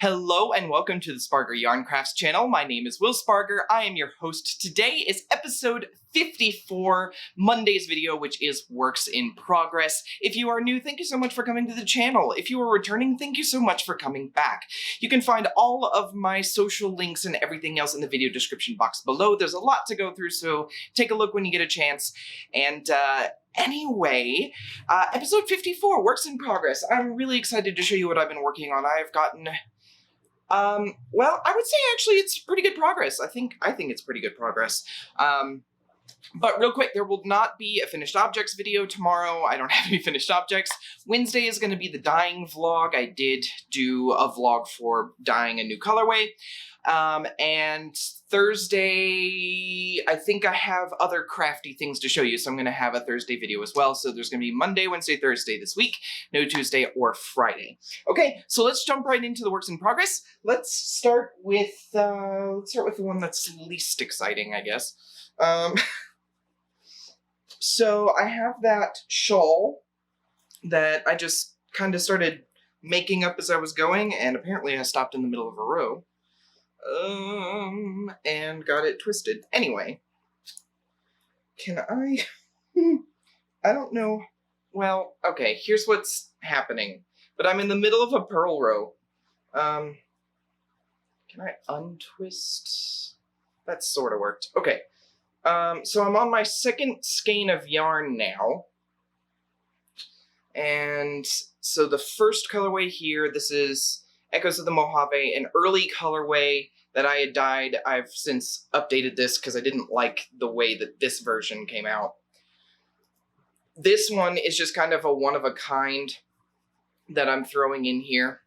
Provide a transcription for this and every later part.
Hello and welcome to the Spargur Yarn Crafts channel. My name is WSpargur. I am your host. Today is episode 54, Monday's video, which is works in progress. If you are new, thank you so much for coming to the channel. If you are returning, thank you so much for coming back. You can find all of my social links and everything else in the video description box below. There's a lot to go through, so take a look when you get a chance. And anyway, episode 54, works in progress. I'm really excited to show you what I've been working on. I've gotten well, I would say actually it's pretty good progress. I think it's pretty good progress. But real quick, there will not be a finished objects video tomorrow. I don't have any finished objects. Wednesday is going to be the dyeing vlog. I did do a vlog for dyeing a new colorway. And Thursday, I think I have other crafty things to show you, so I'm going to have a Thursday video as well. So there's going to be Monday, Wednesday, Thursday this week, no Tuesday or Friday. Okay, so let's jump right into the works in progress. Let's start with the one that's least exciting, I guess. So I have that shawl that I just kind of started making up as I was going, and apparently I stopped in the middle of a row. And got it twisted. Anyway, can I don't know. Well, okay, here's what's happening. But I'm in the middle of a purl row. Can I untwist? That sort of worked. Okay. So I'm on my second skein of yarn now. And so the first colorway here, this is Echoes of the Mojave, an early colorway that I had dyed. I've since updated this because I didn't like the way that this version came out. This one is just kind of a one-of-a-kind that I'm throwing in here.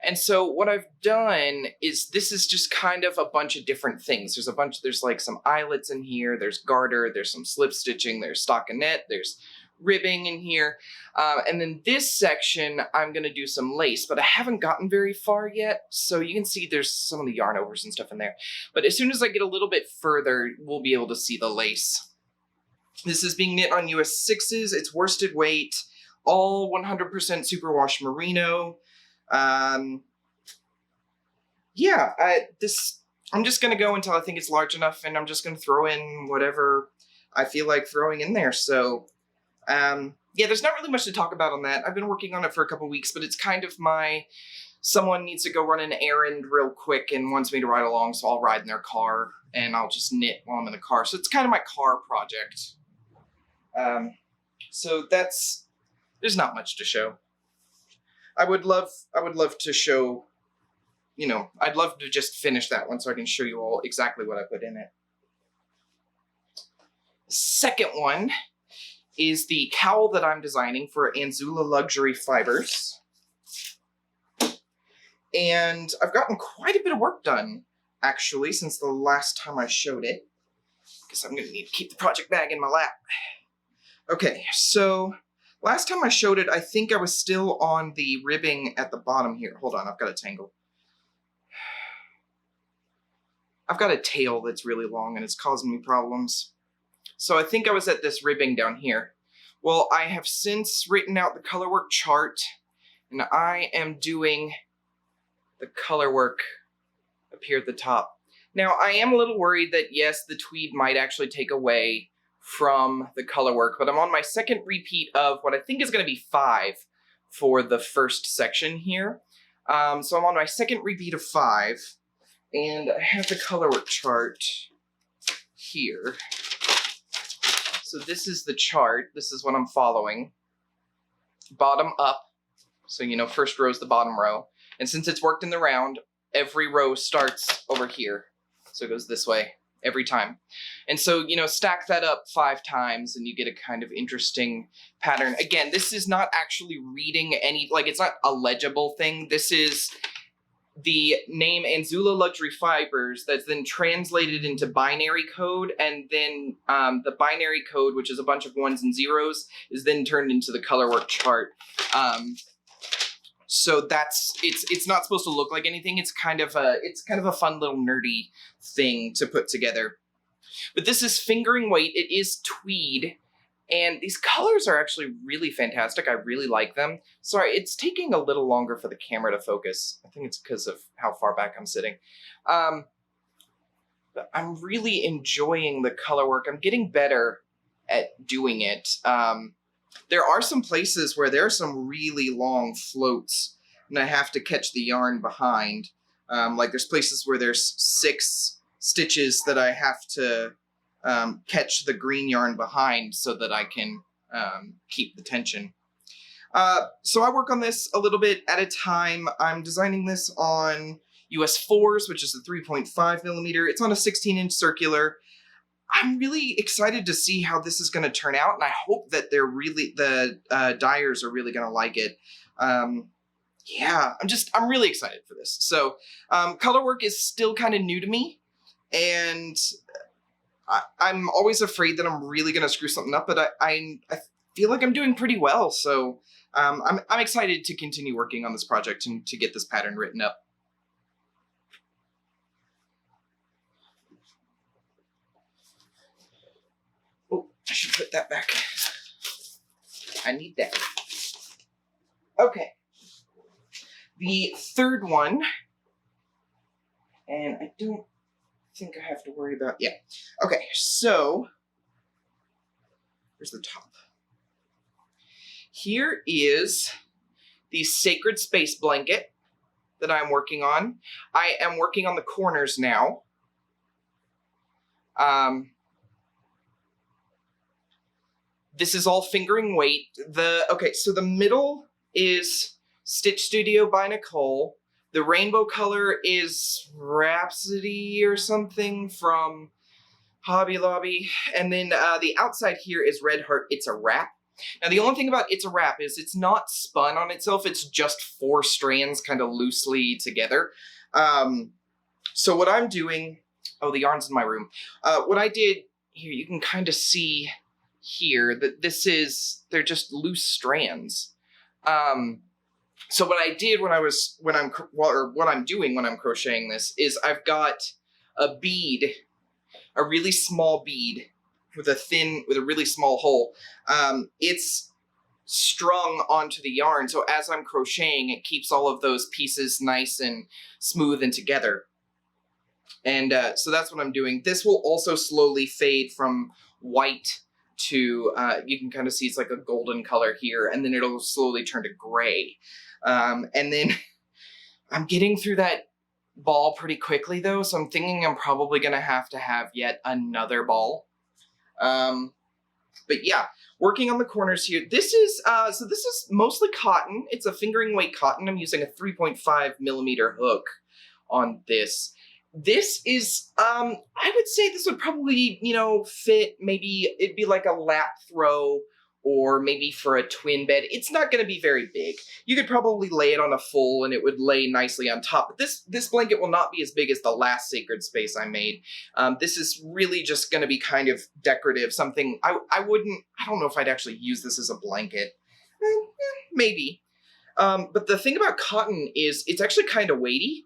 And so what I've done is this is just kind of a bunch of different things. There's like some eyelets in here, there's garter, there's some slip stitching, there's stockinette, there's ribbing in here. And then this section, I'm going to do some lace, but I haven't gotten very far yet. So you can see there's some of the yarn overs and stuff in there. But as soon as I get a little bit further, we'll be able to see the lace. This is being knit on US 6s. It's worsted weight, all 100% superwash merino. Yeah, I'm just going to go until I think it's large enough, and I'm just going to throw in whatever I feel like throwing in there. So yeah, there's not really much to talk about on that. I've been working on it for a couple weeks, but it's kind of someone needs to go run an errand real quick and wants me to ride along, so I'll ride in their car, and I'll just knit while I'm in the car. So it's kind of my car project. So there's not much to show. I would love to show, I'd love to just finish that one so I can show you all exactly what I put in it. Second one is the cowl that I'm designing for Anzula Luxury Fibers. And I've gotten quite a bit of work done, actually, since the last time I showed it. Because I'm going to need to keep the project bag in my lap. Okay, so last time I showed it, I think I was still on the ribbing at the bottom here. Hold on, I've got a tangle. I've got a tail that's really long and it's causing me problems. So I think I was at this ribbing down here. Well, I have since written out the colorwork chart, and I am doing the colorwork up here at the top. Now, I am a little worried that, yes, the tweed might actually take away from the colorwork, but I'm on my second repeat of what I think is going to be 5 for the first section here. So I'm on my second repeat of 5, and I have the colorwork chart here. So this is the chart. This is what I'm following. Bottom up. So, first row is the bottom row. And since it's worked in the round, every row starts over here. So it goes this way every time. And so, stack that up 5 times and you get a kind of interesting pattern. Again, this is not actually reading any, it's not a legible thing. This is the name Anzula Luxury Fibers that's then translated into binary code, and then the binary code, which is a bunch of 1s and 0s, is then turned into the colorwork chart. So it's not supposed to look like anything. It's kind of a fun little nerdy thing to put together. But this is fingering weight. It is tweed. And these colors are actually really fantastic. I really like them. Sorry, it's taking a little longer for the camera to focus. I think it's because of how far back I'm sitting. But I'm really enjoying the color work. I'm getting better at doing it. There are some places where there are some really long floats and I have to catch the yarn behind. Like there's places where there's 6 stitches that I have to catch the green yarn behind so that I can keep the tension. So I work on this a little bit at a time. I'm designing this on US 4s, which is a 3.5 millimeter. It's on a 16-inch circular. I'm really excited to see how this is going to turn out, and I hope that the dyers are really going to like it. Yeah, I'm really excited for this. So color work is still kind of new to me, and I'm always afraid that I'm really going to screw something up, but I feel like I'm doing pretty well. So I'm excited to continue working on this project and to get this pattern written up. Oh, I should put that back. I need that. Okay. The third one, and I don't think I have to worry about, yeah. Okay, so, here's the top. Here is the Sacred Space blanket that I'm working on. I am working on the corners now. This is all fingering weight. Okay, so the middle is Stitch Studio by Nicole. The rainbow color is Rhapsody or something from Hobby Lobby. And then the outside here is Red Heart, It's a Wrap. Now the only thing about It's a Wrap is it's not spun on itself, it's just 4 strands kind of loosely together. So what I'm doing, oh, the yarn's in my room. What I did here, you can kind of see here that they're just loose strands. So what I did what I'm doing when I'm crocheting this is I've got a bead, a really small bead with a really small hole. It's strung onto the yarn, so as I'm crocheting, it keeps all of those pieces nice and smooth and together. And so that's what I'm doing. This will also slowly fade from white to, you can kind of see it's like a golden color here, and then it'll slowly turn to gray. And then I'm getting through that ball pretty quickly though, so I'm thinking I'm probably gonna have to have yet another ball. But yeah, working on the corners here. This is mostly cotton. It's a fingering weight cotton. I'm using a 3.5 millimeter hook on this. This is, I would say this would probably, fit, maybe it'd be like a lap throw or maybe for a twin bed. It's not going to be very big. You could probably lay it on a full and it would lay nicely on top. But this blanket will not be as big as the last Sacred Space I made. This is really just going to be kind of decorative, something I don't know if I'd actually use this as a blanket. Maybe. But the thing about cotton is it's actually kind of weighty.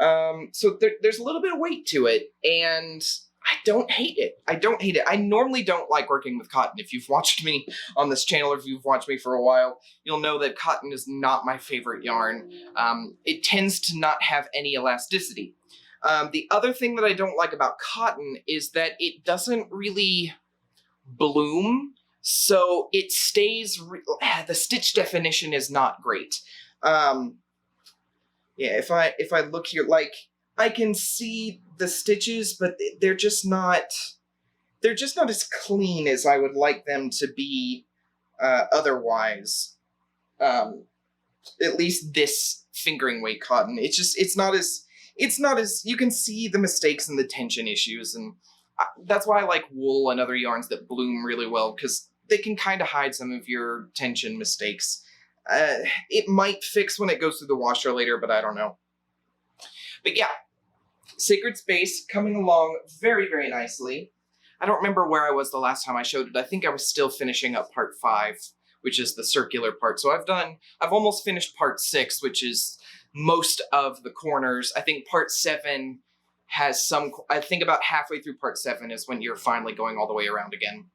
So there's a little bit of weight to it, and I don't hate it. I normally don't like working with cotton. If you've watched me on this channel, or if you've watched me for a while, you'll know that cotton is not my favorite yarn. It tends to not have any elasticity. The other thing that I don't like about cotton is that it doesn't really bloom, so it stays, the stitch definition is not great. Yeah, if I look here, like, I can see the stitches, but they're just not as clean as I would like them to be otherwise. At least this fingering weight cotton. It's not as, you can see the mistakes and the tension issues, and that's why I like wool and other yarns that bloom really well, because they can kind of hide some of your tension mistakes. It might fix when it goes through the washer later, but I don't know. But yeah, Sacred Space coming along very, very nicely. I don't remember where I was the last time I showed it. I think I was still finishing up part 5, which is the circular part. So I've almost finished part 6, which is most of the corners. I think part 7 has I think about halfway through part 7 is when you're finally going all the way around again.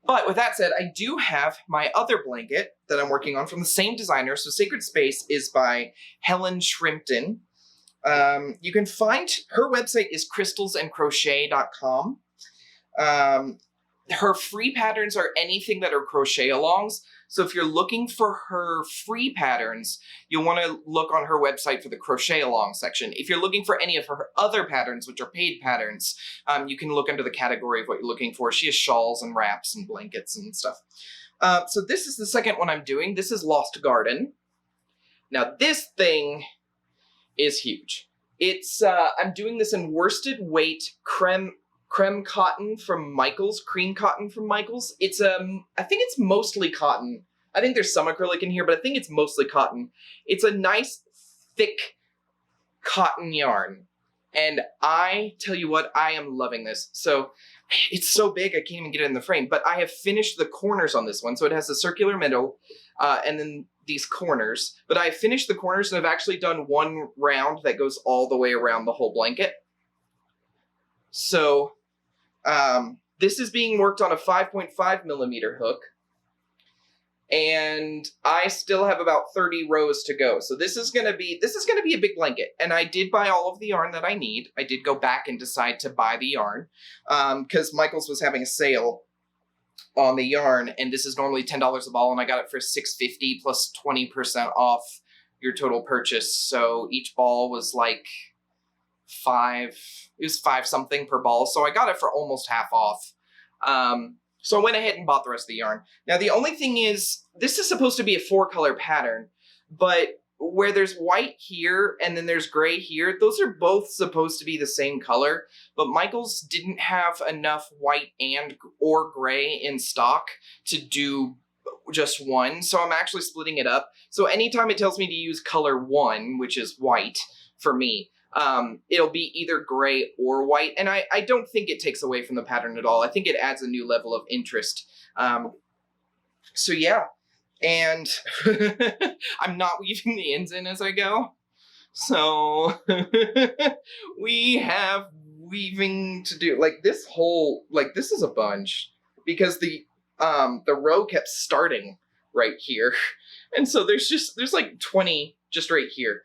But with that said, I do have my other blanket that I'm working on from the same designer. So Sacred Space is by Helen Shrimpton. You can find, her website is crystalsandcrochet.com. Her free patterns are anything that are crochet alongs. So if you're looking for her free patterns, you'll want to look on her website for the crochet along section. If you're looking for any of her other patterns, which are paid patterns, you can look under the category of what you're looking for. She has shawls and wraps and blankets and stuff. So this is the second one I'm doing. This is Lost Garden. Now this thing is huge. It's I'm doing this in worsted weight creme cotton from Michaels, cream cotton from Michaels. It's I think it's mostly cotton. I think there's some acrylic in here, but I think it's mostly cotton. It's a nice thick cotton yarn. And I tell you what, I am loving this. So it's so big I can't even get it in the frame, but I have finished the corners on this one. So it has a circular middle and then these corners, but I finished the corners and I've actually done one round that goes all the way around the whole blanket. So this is being worked on a 5.5 millimeter hook, and I still have about 30 rows to go. So this is gonna be a big blanket, and I did buy all of the yarn that I need. I did go back and decide to buy the yarn because Michaels was having a sale on the yarn, and this is normally $10 a ball, and I got it for $6.50 plus 20% off your total purchase. So each ball was like $5 something per ball, so I got it for almost half off. So I went ahead and bought the rest of the yarn. Now the only thing is, this is supposed to be a 4-color pattern, but where there's white here and then there's gray here, those are both supposed to be the same color, but Michaels didn't have enough white or gray in stock to do just one, so I'm actually splitting it up. So anytime it tells me to use color 1, which is white for me, it'll be either gray or white, and I don't think it takes away from the pattern at all. I think it adds a new level of interest. So yeah, and I'm not weaving the ends in as I go. So we have weaving to do. Like this is a bunch because the row kept starting right here. And so there's like 20 just right here.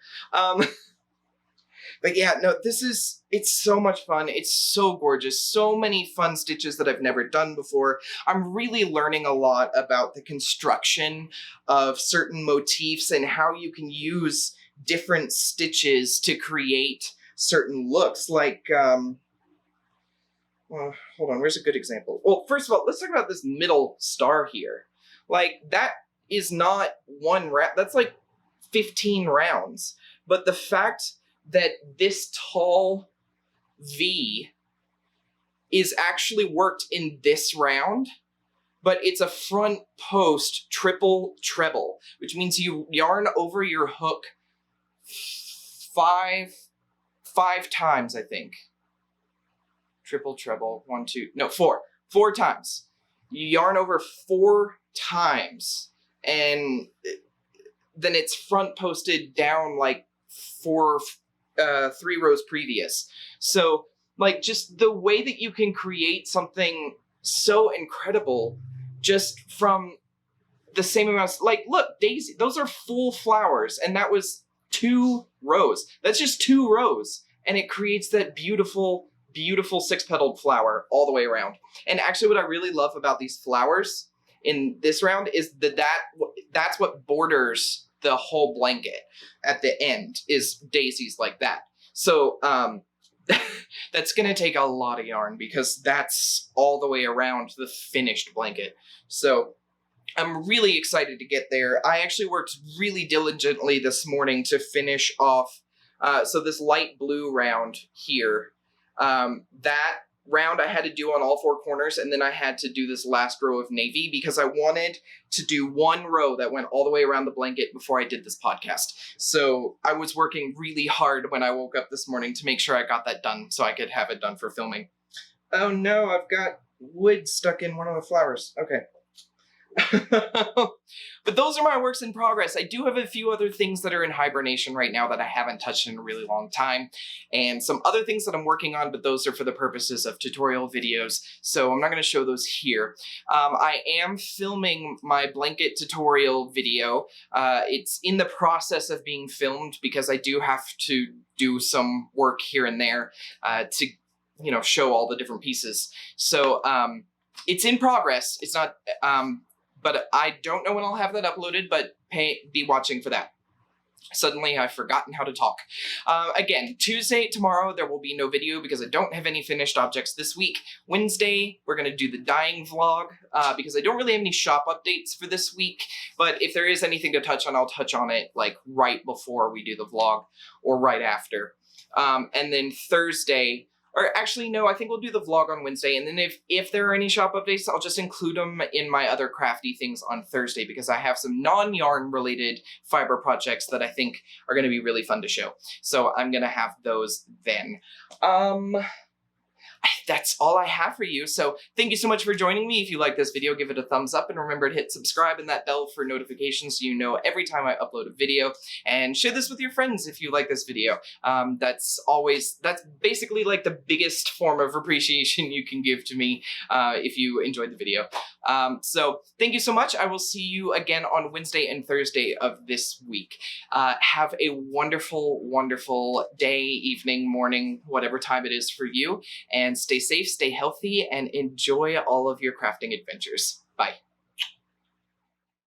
But yeah, no, it's so much fun. It's so gorgeous. So many fun stitches that I've never done before. I'm really learning a lot about the construction of certain motifs and how you can use different stitches to create certain looks. Like, well, hold on, where's a good example? Well, first of all, let's talk about this middle star here. Like, that is not one round, that's like 15 rounds. But the fact that this tall V is actually worked in this round, but it's a front post triple treble, which means you yarn over your hook five times, I think. Triple treble, 4 times. You yarn over 4 times, and then it's front posted down like 3 rows previous. So like just the way that you can create something so incredible just from the same amount of, like, look, Daisy, those are full flowers, and that was 2 rows. That's just 2 rows, and it creates that beautiful, beautiful 6-petaled flower all the way around. And actually what I really love about these flowers in this round is that's what borders the whole blanket at the end, is daisies like that. So that's gonna take a lot of yarn because that's all the way around the finished blanket. So I'm really excited to get there. I actually worked really diligently this morning to finish off, so this light blue round here, that round I had to do on all 4 corners, and then I had to do this last row of navy because I wanted to do 1 row that went all the way around the blanket before I did this podcast. So I was working really hard when I woke up this morning to make sure I got that done so I could have it done for filming. Oh no, I've got wood stuck in one of the flowers. Okay. But those are my works in progress. I do have a few other things that are in hibernation right now that I haven't touched in a really long time, and some other things that I'm working on, but those are for the purposes of tutorial videos, so I'm not going to show those here. I am filming my blanket tutorial video. It's in the process of being filmed because I do have to do some work here and there to, you know, show all the different pieces. So it's in progress. It's not, but I don't know when I'll have that uploaded, but be watching for that. Suddenly I've forgotten how to talk. Again, Tuesday, tomorrow, there will be no video because I don't have any finished objects this week. Wednesday, we're going to do the dyeing vlog because I don't really have any shop updates for this week, but if there is anything to touch on, I'll touch on it like right before we do the vlog or right after. And then Thursday, or actually, no, I think we'll do the vlog on Wednesday, and then if there are any shop updates, I'll just include them in my other crafty things on Thursday, because I have some non-yarn related fiber projects that I think are going to be really fun to show. So I'm going to have those then. That's all I have for you. So thank you so much for joining me. If you like this video, give it a thumbs up and remember to hit subscribe and that bell for notifications so you know every time I upload a video. And share this with your friends if you like this video. That's basically like the biggest form of appreciation you can give to me if you enjoyed the video. So thank you so much. I will see you again on Wednesday and Thursday of this week. Have a wonderful, wonderful day, evening, morning, whatever time it is for you. And stay safe, stay healthy, and enjoy all of your crafting adventures. Bye.